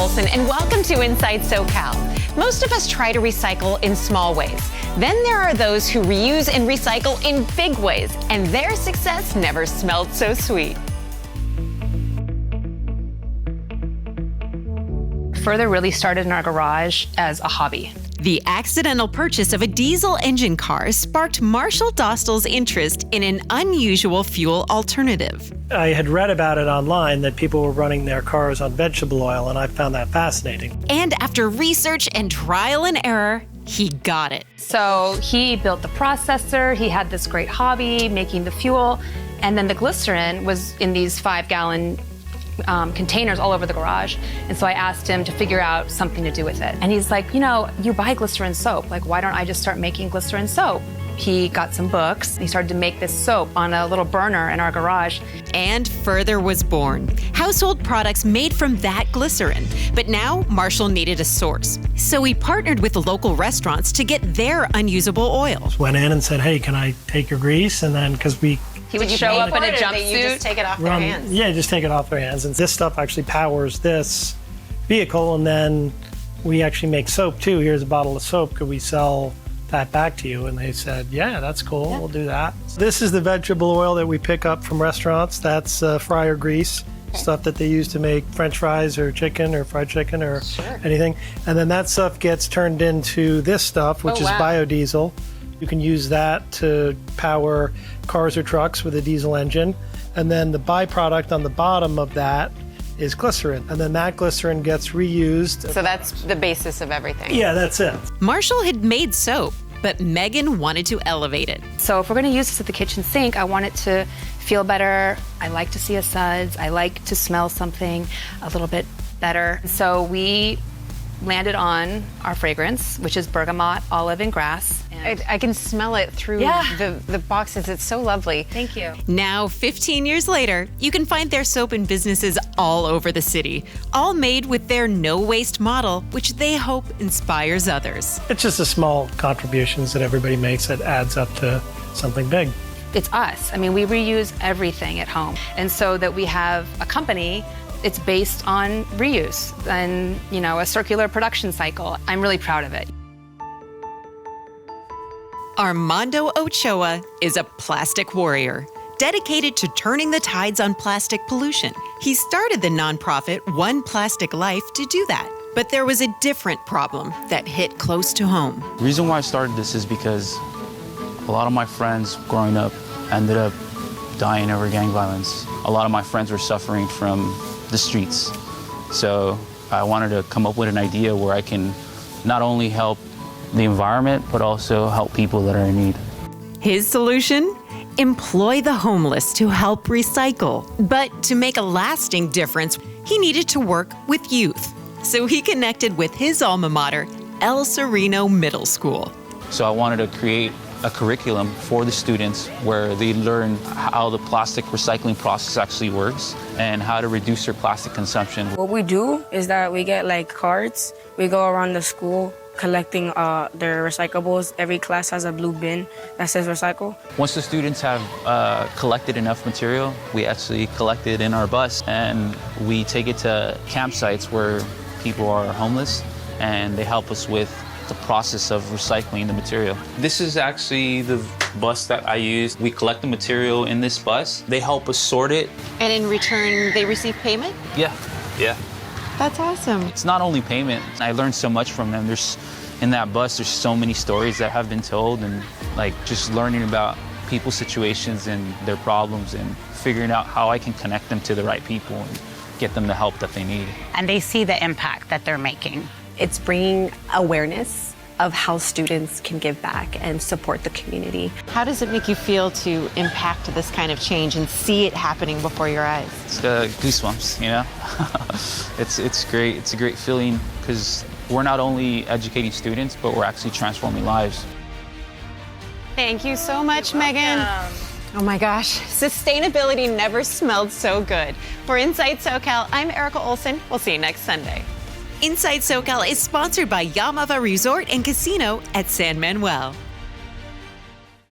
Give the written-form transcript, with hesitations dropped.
Olsen, and welcome to Inside SoCal. Most of us try to recycle in small ways. Then there are those who reuse and recycle in big ways, and their success never smelled so sweet. Further really started in our garage as a hobby. The accidental purchase of a diesel engine car sparked Marshall Dostal's interest in an unusual fuel alternative. I had read about it online that people were running their cars on vegetable oil, and I found that fascinating. And after research and trial and error, he got it. So he built the processor, he had this great hobby making the fuel, and then the glycerin was in these 5-gallon containers all over the garage. And so I asked him to figure out something to do with it. And he's like, you know, you buy glycerin soap. Like, why don't I just start making glycerin soap? He got some books and he started to make this soap on a little burner in our garage. And Further was born. Household products made from that glycerin. But now Marshall needed a source. So he partnered with local restaurants to get their unusable oil. Went in and said, hey, can I take your grease? And then, because he would show up in a jumpsuit. You just take it off their hands. Yeah, just take it off their hands. And this stuff actually powers this vehicle, and then we actually make soap too. Here's a bottle of soap. Could we sell that back to you? And they said, yeah, that's cool. Yeah. We'll do that. This is the vegetable oil that we pick up from restaurants. That's fryer grease, stuff that they use to make French fries or chicken or fried chicken or anything. And then that stuff gets turned into this stuff, which is biodiesel. You can use that to power cars or trucks with a diesel engine. And then the byproduct on the bottom of that is glycerin. And then that glycerin gets reused. So that's the basis of everything. Yeah, that's it. Marshall had made soap, but Megan wanted to elevate it. So if we're gonna use this at the kitchen sink, I want it to feel better. I like to see a suds. I like to smell something a little bit better. So we landed on our fragrance, which is bergamot, olive, and grass. I can smell it through the boxes. It's so lovely. Thank you. Now, 15 years later, you can find their soap in businesses all over the city, all made with their no-waste model, which they hope inspires others. It's just the small contributions that everybody makes that adds up to something big. It's us. I mean, we reuse everything at home. And so that we have a company, it's based on reuse and, you know, a circular production cycle. I'm really proud of it. Armando Ochoa is a plastic warrior, dedicated to turning the tides on plastic pollution. He started the nonprofit One Plastic Life to do that. But there was a different problem that hit close to home. The reason why I started this is because a lot of my friends growing up ended up dying over gang violence. A lot of my friends were suffering from the streets. So I wanted to come up with an idea where I can not only help the environment, but also help people that are in need. His solution? Employ the homeless to help recycle. But to make a lasting difference, he needed to work with youth. So he connected with his alma mater, El Sereno Middle School. So I wanted to create a curriculum for the students where they learn how the plastic recycling process actually works and how to reduce their plastic consumption. What we do is that we get like cards. We go around the school collecting their recyclables. Every class has a blue bin that says recycle. Once the students have collected enough material, we actually collect it in our bus and we take it to campsites where people are homeless and they help us with the process of recycling the material. This is actually the bus that I use. We collect the material in this bus. They help us sort it. And in return, they receive payment? Yeah. That's awesome. It's not only payment. I learned so much from them. In that bus, there's so many stories that have been told, and like just learning about people's situations and their problems and figuring out how I can connect them to the right people and get them the help that they need. And they see the impact that they're making. It's bringing awareness of how students can give back and support the community. How does it make you feel to impact this kind of change and see it happening before your eyes? It's goosebumps, you know? It's great. It's a great feeling because we're not only educating students, but we're actually transforming lives. Thank you so much, Megan. Oh my gosh, sustainability never smelled so good. For Inside SoCal, I'm Erica Olsen. We'll see you next Sunday. Inside SoCal is sponsored by Yamava Resort and Casino at San Manuel.